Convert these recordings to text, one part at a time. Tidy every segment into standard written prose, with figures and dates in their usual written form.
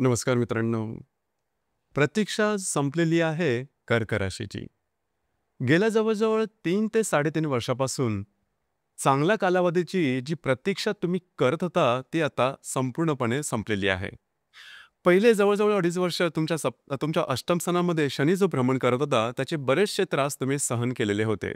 नमस्कार मित्रांनो. प्रतीक्षा संपलेली आहे कर्क राशीची. गेल्या जवळ-जवळ 3 ते 3.5 वर्षापासून चांगल्या कालावधीची जी प्रतीक्षा तुम्ही करत होता, ती आता संपूर्णपणे संपलेली आहे. पहिले जवळ-जवळ 2.5 वर्ष तुमच्या अष्टम स्थानामध्ये शनी जो भ्रमण करत होता, त्याचे बरेचसे त्रास तुम्ही सहन केलेले होते.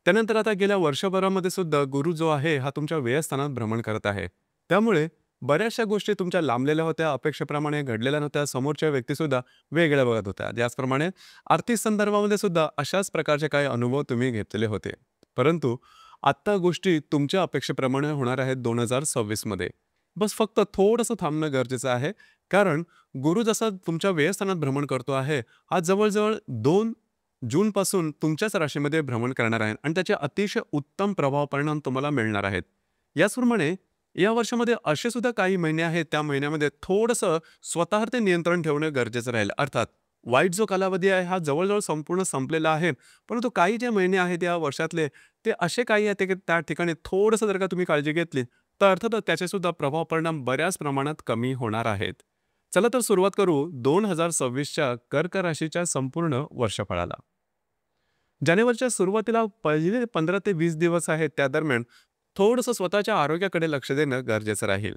त्यानंतर आता गेल्या वर्षभरामध्ये सुद्धा गुरु जो आहे, हा तुमच्या व्ययस्थानात भ्रमण करत आहे. त्यामुळे बऱ्याचशा गोष्टी तुमच्या लांबलेल्या होत्या, अपेक्षेप्रमाणे घडलेल्या नव्हत्या. समोरच्या व्यक्तीसुद्धा वेगळ्या बघत होत्या. त्याचप्रमाणे आर्थिक संदर्भामध्ये सुद्धा अशाच प्रकारचे काही अनुभव तुम्ही घेतलेले होते. परंतु आत्ता गोष्टी तुमच्या अपेक्षेप्रमाणे होणार आहेत 2026 मध्ये. बस फक्त थोडंसं थांबणं गरजेचं आहे. कारण गुरु जसा तुमच्या व्ययस्थानात भ्रमण करतो आहे, हा जवळ-जवळ 2 जूनपासून तुमच्याच राशीमध्ये भ्रमण करणार आहे आणि त्याचे अतिशय उत्तम प्रभाव परिणाम तुम्हाला मिळणार आहेत. याचप्रमाणे या वर्षामध्ये असे सुद्धा काही महिने आहेत, त्या महिन्यामध्ये थोडंसं स्वतःवरती नियंत्रण ठेवणं गरजेचं राहील. अर्थात वाईट जो कालावधी आहे, हा जवळ-जवळ संपूर्ण संपलेला आहे. परंतु काही जे महिने आहेत या वर्षातले, ते असे काही आहेत की त्या ठिकाणी थोडंसं जर का तुम्ही काळजी घेतली, तर अर्थातच त्याचे सुद्धा प्रभाव परिणाम बऱ्याच प्रमाणात कमी होणार आहेत. चला तर सुरुवात करू 2026च्या कर्क राशीच्या संपूर्ण वर्षफळाला. जानेवारीच्या सुरुवातीला पहिले 15 ते 20 दिवस आहेत, त्या दरम्यान थोडंसं स्वतःच्या आरोग्याकडे लक्ष देणं गरजेचं राहील.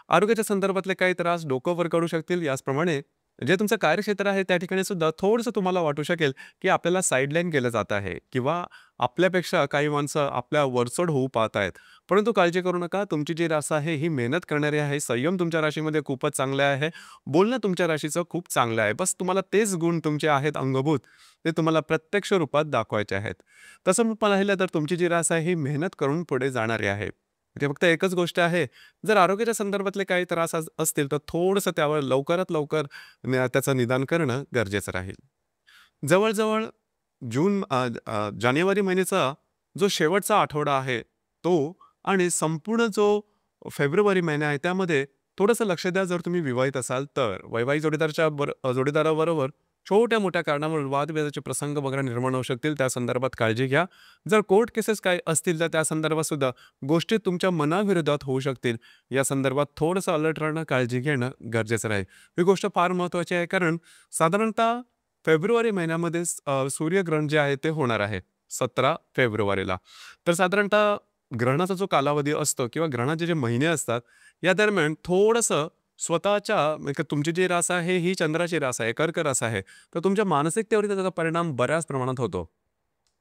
आरोग्याच्या संदर्भातले काही त्रास डोकं वर करू शकतील. याचप्रमाणे जे तुमचं कार्यक्षेत्र आहे त्या ठिकाणी सुद्धा थोडंसं तुम्हाला वाटू शकेल की आपल्याला साईडलाईन केलं जात आहे किंवा आपल्यापेक्षा काही माणसं आपल्या वरचढ होऊ पाहत आहेत. परंतु काळजी करू नका. तुमची जी रास आहे ही मेहनत करणारी आहे. संयम तुमच्या राशीमध्ये खूपच चांगला आहे. बोलणं तुमच्या राशीचं खूप चांगलं आहे. बस तुम्हाला तेच गुण तुमचे आहेत अंगभूत, ते तुम्हाला प्रत्यक्ष रूपात दाखवायचे आहेत. तसं मग पाहिलं तर तुमची जी रास आहे ही मेहनत करून पुढे जाणारी आहे. ते फक्त एकच गोष्ट आहे, जर आरोग्याच्या संदर्भातले काही त्रास असतील तर थोडंसं त्यावर लवकरात लवकर त्याचं निदान करणं गरजेचं राहील. जवळ-जवळ जानेवारी महिन्याचा जो शेवटचा आठवडा आहे तो आणि संपूर्ण जो फेब्रुवारी महिना आहे त्यामध्ये थोडंसं लक्ष द्या. जर तुम्ही विवाहित असाल तर वैवाहिक जोडीदाराबरोबर छोट्या-मोठ्या कारणावर वादविवादाचे प्रसंग वगैरे निर्माण होऊ शकतील. त्या संदर्भात काळजी घ्या. जर कोर्ट केसेस काही असतील तर त्या संदर्भात सुद्धा गोष्टी तुमच्या मनाविरोधात होऊ शकतील. या संदर्भात थोडंसं अलर्ट राहणं, काळजी घेणं गरजेचं राहील. ही गोष्ट फार महत्त्वाची आहे कारण साधारणतः फेब्रुवारी महिन्यामध्ये सूर्यग्रहण जे आहे ते होणार आहे 17 फेब्रुवारीला. तर साधारणतः ग्रहणाचा जो कालावधी असतो किंवा ग्रहणाचे जे महिने असतात, या दरम्यान थोडंसं स्वतःच्या म्हणजे तुमची जी रास आहे ही चंद्राची रास आहे, कर्क रास आहे. तर तुमच्या मानसिकतेवरती त्याचा परिणाम बऱ्याच प्रमाणात होतो.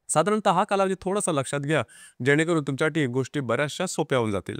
साधारणतः हा कालावधी थोडासा लक्षात घ्या, जेणेकरून तुमच्यासाठी गोष्टी बऱ्याचशा सोप्या होऊन जातील.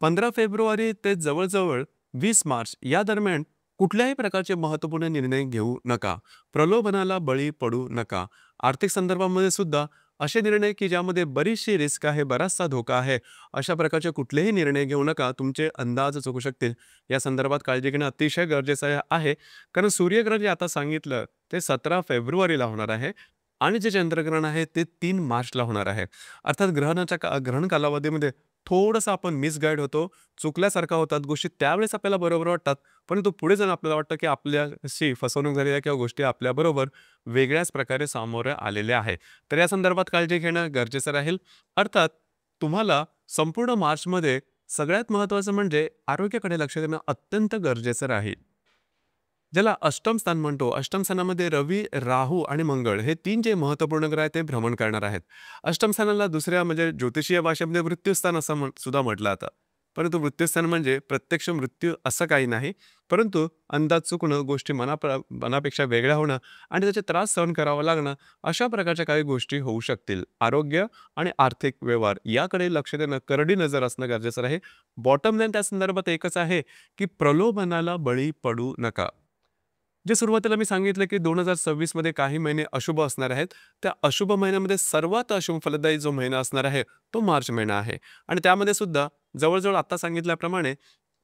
15 फेब्रुवारी ते जवळ-जवळ 20 मार्च या दरम्यान कुठल्याही प्रकारचे महत्त्वपूर्ण निर्णय घेऊ नका. प्रलोभनाला बळी पडू नका. आर्थिक संदर्भामध्ये सुद्धा असे निर्णय की ज्यामध्ये बरीचशी रिस्क आहे, बराचसा धोका आहे, अशा प्रकारचे कुठलेही निर्णय घेऊ नका. तुमचे अंदाज चुकू शकतील. या संदर्भात काळजी घेणं अतिशय गरजेचं आहे. कारण सूर्यग्रहण जे आता सांगितलं ते 17 फेब्रुवारीला होणार आहे आणि जे चंद्रग्रहण आहे ते 3 मार्चला होणार आहे. अर्थात ग्रहण कालावधीमध्ये थोडंसं आपण मिसगाईड होतो, चुकल्यासारखा होतात गोष्टी. त्यावेळेस आपल्याला बरोबर वाटतात, परंतु पुढे जाऊन आपल्याला वाटतं की आपल्याशी फसवणूक झालेली आहे किंवा गोष्टी आपल्याबरोबर वेगळ्याच प्रकारे सामोरे आलेल्या आहे. तर या संदर्भात काळजी घेणं गरजेचं राहील. अर्थात तुम्हाला संपूर्ण मार्चमध्ये सगळ्यात महत्त्वाचं म्हणजे आरोग्याकडे लक्ष देणं अत्यंत गरजेचं राहील. ज्याला अष्टम स्थान म्हणतो. अष्टम स्थानामध्ये रवी, राहू आणि मंगळ हे 3 जे महत्त्वपूर्ण ग्रह आहेत ते भ्रमण करणार आहेत. अष्टम स्थानाला दुसऱ्या म्हणजे ज्योतिषीय भाषेमध्ये मृत्यूस्थान असं सुद्धा म्हटलं जातं. परंतु मृत्यूस्थान म्हणजे प्रत्यक्ष मृत्यू असं काही नाही. परंतु अंदाज चुकणं, गोष्टी मनापेक्षा वेगळ्या होणं आणि त्याचे त्रास सहन करावा लागणं, अशा प्रकारच्या काही गोष्टी होऊ शकतील. आरोग्य आणि आर्थिक व्यवहार याकडे लक्ष देणं, करडी नजर असणं गरजेचं आहे. बॉटम लाईन त्या संदर्भात एकच आहे की प्रलोभनाला बळी पडू नका. जे सुरुवातीला मी सांगितलं की 2026 मध्ये काही महिने अशुभ असणार आहेत. त्या अशुभ महिन्यामध्ये सर्वात अशुभ फलदायी जो महिना असणार आहे तो मार्च महिना आहे आणि त्यामध्ये सुद्धा जवळ-जवळ आता सांगितल्याप्रमाणे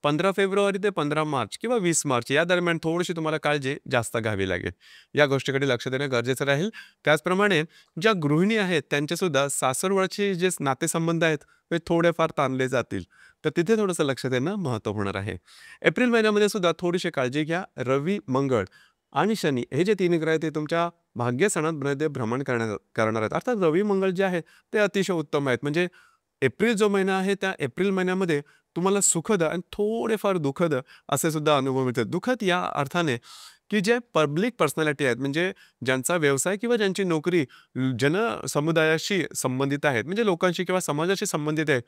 15 फेब्रुवारी ते 15 मार्च किंवा 20 मार्च या दरम्यान थोडीशी तुम्हाला काळजी जास्त घ्यावी लागेल. या गोष्टीकडे लक्ष देणं गरजेचं राहील. त्याचप्रमाणे ज्या गृहिणी आहेत त्यांचे सुद्धा सासरवडचे जे नातेसंबंध आहेत ते थोडेफार ताणले जातील. तर तिथे थोडंसं लक्ष देणं महत्त्वपूर्ण आहे. एप्रिल महिन्यामध्ये सुद्धा थोडीशी काळजी घ्या. रवी, मंगळ आणि शनी हे जे 3 ग्रह आहेत ते तुमच्या भाग्यस्थानामध्ये भ्रमण करणार आहेत. अर्थात रवी, मंगळ जे आहेत ते अतिशय उत्तम आहेत. म्हणजे एप्रिल जो महिना आहे त्या एप्रिल महिन्यामध्ये तुम्हाला सुखद आणि थोडेफार दुःखद असे सुद्धा अनुभव मिळतात. दुःखद या अर्थाने, की जे पब्लिक पर्सनॅलिटी आहेत, म्हणजे ज्यांचा व्यवसाय किंवा ज्यांची नोकरी जनसमुदायाशी संबंधित आहेत, म्हणजे लोकांशी किंवा समाजाशी संबंधित आहे,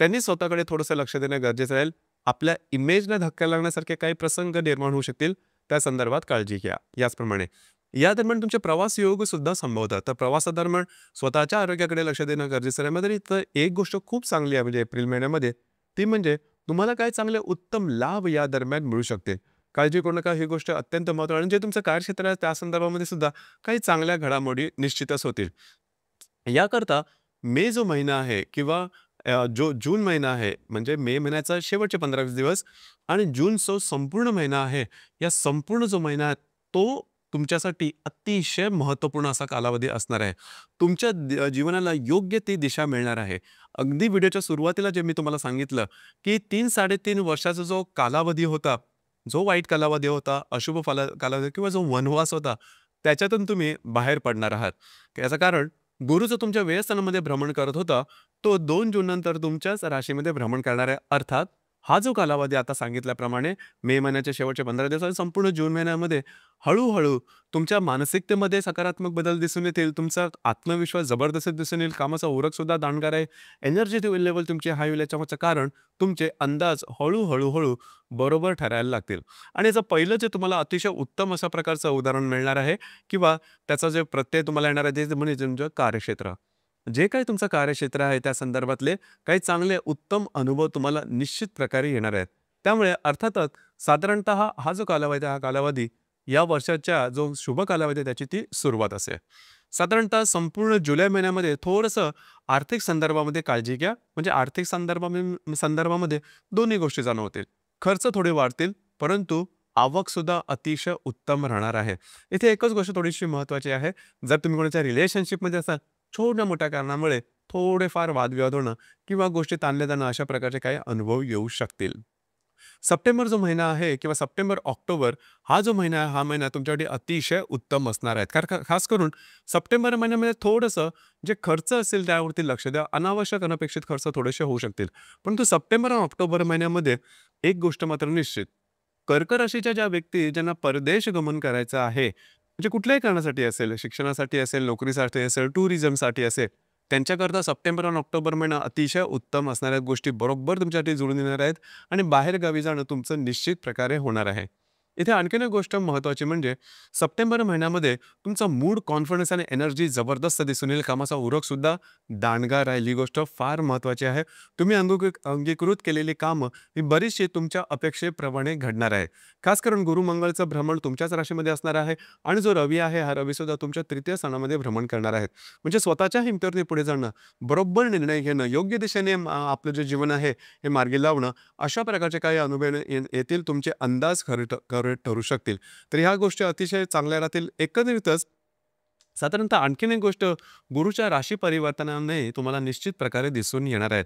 त्यांनी स्वतःकडे थोडंसं लक्ष देणं गरजेचं राहील. आपल्या इमेजला धक्का लागण्यासारखे काही प्रसंग निर्माण होऊ शकतील, त्या संदर्भात काळजी घ्या. याचप्रमाणे या दरम्यान तुमचे प्रवास योग सुद्धा संभवतात. तर प्रवासादरम्यान स्वतःच्या आरोग्याकडे लक्ष देणं गरजेचं आहे. मात्र इथं एक गोष्ट खूप चांगली आहे म्हणजे एप्रिल महिन्यामध्ये, ती म्हणजे तुम्हाला काही चांगले उत्तम लाभ या दरम्यान मिळू शकते. काळजी करू नका, ही गोष्ट अत्यंत महत्त्वाची आणि जे तुमचं कार्यक्षेत्र आहे त्या संदर्भामध्ये सुद्धा काही चांगल्या घडामोडी निश्चितच होतील. याकरता मे जो महिना आहे किंवा जो जून महिना आहे, म्हणजे मे महिन्याचा शेवटचे 15-20 दिवस आणि जून संपूर्ण महिना आहे. या संपूर्ण जो महिना आहे, तो तुमच्यासाठी अतिशय महत्त्वपूर्ण असा कालावधी असणार आहे. तुमच्या जीवनाला योग्य ती दिशा मिळणार आहे. अगदी व्हिडिओच्या सुरुवातीला जे मी तुम्हाला सांगितलं, की 3-3.5 वर्षाचा जो कालावधी होता, जो वाईट कालावधी होता, अशुभ कालावधी किंवा जो वनवास होता, त्याच्यातून तुम्ही बाहेर पडणार आहात. याचं कारण गुरु जो तुमच्या व्ययस्थानामध्ये भ्रमण करत होता, तो 2 जून नंतर तुमच्याच राशीमध्ये भ्रमण करणार आहे. अर्थात हा जो कालावधी आता सांगितल्याप्रमाणे मे महिन्याच्या शेवटच्या 15 दिवसात संपूर्ण जून महिन्यामध्ये हळू तुमच्या मानसिकतेमध्ये सकारात्मक बदल दिसून येतील. तुमचा आत्मविश्वास जबरदस्त दिसून येईल. कामाचा उरकसुद्धा दांडगार आहे. एनर्जी लेव्हल तुमची हाय होईल. याच्यामागचं कारण तुमचे अंदाज हळू बरोबर ठरायला लागतील. आणि याचं पहिलं जे तुम्हाला अतिशय उत्तम अशा प्रकारचं उदाहरण मिळणार आहे किंवा त्याचा जे प्रत्यय तुम्हाला येणार आहे ते म्हणजे तुमचं कार्यक्षेत्र. जे काही तुमचं कार्यक्षेत्र आहे त्या संदर्भातले काही चांगले उत्तम अनुभव तुम्हाला निश्चित प्रकारे येणार आहेत. त्यामुळे अर्थातच साधारणतः हा जो कालावधी आहे, हा कालावधी या वर्षाच्या जो शुभ कालावधी आहे त्याची ती सुरुवात असेल. साधारणतः संपूर्ण जुलै महिन्यामध्ये थोडंसं आर्थिक संदर्भामध्ये काळजी घ्या. म्हणजे आर्थिक संदर्भामध्ये दोन्ही गोष्टी जाणवतील. खर्च थोडे वाढतील, परंतु आवक सुद्धा अतिशय उत्तम राहणार आहे. इथे एकच गोष्ट थोडीशी महत्त्वाची आहे. जर तुम्ही कोणाच्या रिलेशनशिपमध्ये असाल, छोट्या-मोठ्या कारणामुळे थोडेफार वादविवाद होणं किंवा गोष्टी ताणल्या जाणं अशा प्रकारचे काही अनुभव येऊ शकतील. सप्टेंबर जो महिना आहे किंवा सप्टेंबर-ऑक्टोबर हा जो महिना आहे, हा महिना तुमच्यासाठी अतिशय उत्तम असणार आहे. कारण खास करून सप्टेंबर महिन्यामध्ये थोडंसं जे खर्च असेल त्यावरती लक्ष द्या. अनावश्यक, अनपेक्षित खर्च थोडेसे होऊ शकतील. परंतु सप्टेंबर आणि ऑक्टोबर महिन्यामध्ये एक गोष्ट मात्र निश्चित, कर्क राशीच्या ज्या व्यक्ती ज्यांना परदेश गमन करायचं आहे, म्हणजे कुठल्याही कारणासाठी असेल, शिक्षणासाठी असेल, नोकरीसाठी असेल, टुरिझमसाठी असेल, त्यांच्याकरता सप्टेंबर आणि ऑक्टोबर महिना अतिशय उत्तम असणाऱ्या गोष्टी बरोबर तुमच्यासाठी जुळून येणार आहेत आणि बाहेरगावी जाणं तुमचं निश्चित प्रकारे होणार आहे. इथे आणखीन एक गोष्ट महत्त्वाची म्हणजे सप्टेंबर महिन्यामध्ये तुमचा मूड, कॉन्फिडन्स आणि एनर्जी जबरदस्त दिसून येईल. कामाचा उरकसुद्धा दांडगा राहील. ही गोष्ट फार महत्त्वाची आहे. तुम्ही अंगीकृत केलेली कामं ही बरीचशी तुमच्या अपेक्षेप्रमाणे घडणार आहे. खास करून गुरुमंगळचं भ्रमण तुमच्याच राशीमध्ये असणार आहे आणि जो रवी आहे, हा रवीसुद्धा तुमच्या तृतीय स्थानामध्ये भ्रमण करणार आहे. म्हणजे स्वतःच्या हिमतीवरती पुढे जाणं, बरोबर निर्णय घेणं, योग्य दिशेने आपलं जे जीवन आहे हे मार्गी लावणं, अशा प्रकारचे काही अनुभव येतील. तुमचे अंदाज खरे ठरू शकतील. तर ह्या गोष्टी अतिशय चांगल्या राहतील. एकंदरीतच साधारणतः आणखीन एक गोष्ट गुरुच्या राशी परिवर्तनाने तुम्हाला निश्चित प्रकारे दिसून येणार आहेत.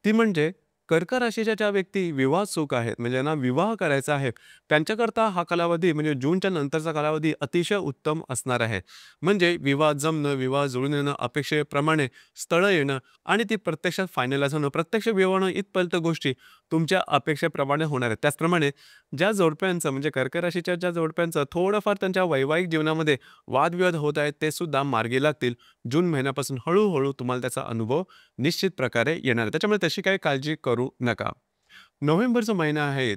ती म्हणजे कर्क राशीच्या ज्या व्यक्ती विवाह सुख आहेत, म्हणजे ज्यांना विवाह करायचा आहे, त्यांच्याकरता हा कालावधी म्हणजे जूनच्या नंतरचा कालावधी अतिशय उत्तम असणार आहे. म्हणजे विवाह जमणं, विवाह जुळून येणं, अपेक्षेप्रमाणे स्थळं येणं आणि ती प्रत्यक्षात फायनलाइज होणं, प्रत्यक्ष विवाह होणं इथपर्यंत गोष्टी तुमच्या अपेक्षेप्रमाणे होणार आहेत. त्याचप्रमाणे ज्या जोडप्यांचं म्हणजे कर्क राशीच्या ज्या जोडप्यांचं थोडंफार त्यांच्या वैवाहिक जीवनामध्ये वादविवाद होत आहेत, ते सुद्धा मार्गी लागतील. जून महिन्यापासून हळू तुम्हाला त्याचा अनुभव निश्चित प्रकारे येणार आहे. त्याच्यामुळे तशी काही काळजी करू नका. नोव्हेंबर जो महिना आहे,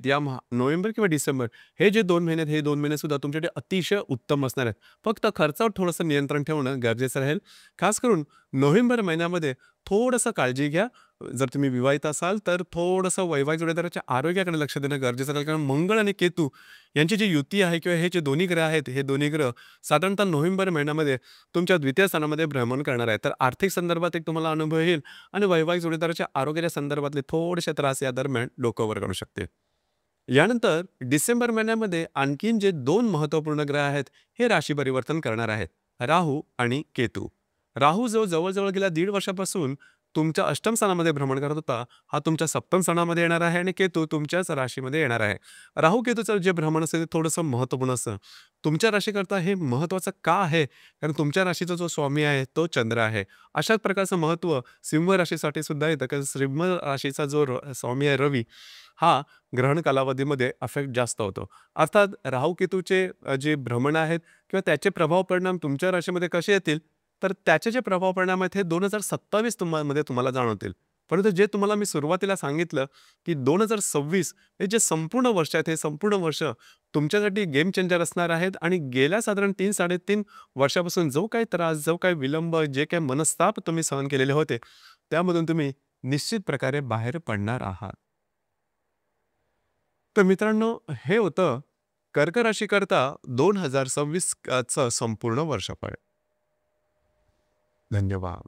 नोव्हेंबर किंवा डिसेंबर हे जे 2 महिने आहेत, हे 2 महिने सुद्धा तुमच्यासाठी अतिशय उत्तम असणार आहेत. फक्त खर्चावर थोडंसं नियंत्रण ठेवणं गरजेचं राहील. खास करून नोव्हेंबर महिन्यामध्ये थोडंसं काळजी घ्या. जर तुम्ही विवाहित असाल, तर थोडंसं वैवाहिक जोडीदाराच्या आरोग्याकडे लक्ष देणं गरजेचं राहील. कारण मंगळ आणि केतू यांची जी युती आहे किंवा हे जे दोन्ही ग्रह आहेत, हे दोन्ही ग्रह साधारणतः नोव्हेंबर महिन्यामध्ये तुमच्या द्वितीय स्थानामध्ये भ्रमण करणार आहेत. तर आर्थिक संदर्भात एक तुम्हाला अनुभव येईल आणि वैवाहिक जोडीदाराच्या आरोग्याच्या संदर्भातले थोडेसे त्रास या दरम्यान डोकं वर करू शकते. यानंतर डिसेंबर महिन्यामध्ये आणखीन जे 2 महत्त्वपूर्ण ग्रह आहेत, हे राशी परिवर्तन करणार आहेत. राहू आणि केतू. राहू जो जवळ गेल्या 1.5 वर्षापासून तुमच्या अष्टम स्थानामध्ये भ्रमण करत होता, हा तुमच्या सप्तम स्थानामध्ये येणार आहे आणि केतू तुमच्याच राशीमध्ये येणार आहे. राहू केतूचं जे भ्रमण असेल ते थोडंसं महत्त्वपूर्ण असतं. तुमच्या राशीकरता हे महत्त्वाचं का आहे? कारण तुमच्या राशीचा जो स्वामी आहे तो चंद्र आहे. अशाच प्रकारचं महत्त्व सिंह राशीसाठी सुद्धा येतं. कारण सिंह राशीचा जो स्वामी आहे रवी, हा ग्रहण कालावधीमध्ये अफेक्ट जास्त होतो. अर्थात राहू केतूचे जे भ्रमण आहेत किंवा त्याचे प्रभाव परिणाम तुमच्या राशीमध्ये कसे येतील, तर त्याचे जे प्रभाव परिणाम आहेत हे 2027 मध्ये तुम्हाला जाणवतील. परंतु जे तुम्हाला मी सुरुवातीला सांगितलं, की 2026 हे जे संपूर्ण वर्ष आहेत, हे संपूर्ण वर्ष तुमच्यासाठी गेम चेंजर असणार आहेत आणि गेल्या साधारण 3-3.5 वर्षापासून जो काही त्रास, जो काही विलंब, जे काही मनस्ताप तुम्ही सहन केलेले होते, त्यामधून तुम्ही निश्चित प्रकारे बाहेर पडणार आहात. तर मित्रांनो, हे होतं कर्क राशीकरता 2026 चं संपूर्ण वर्षफळ. धन्यवाद.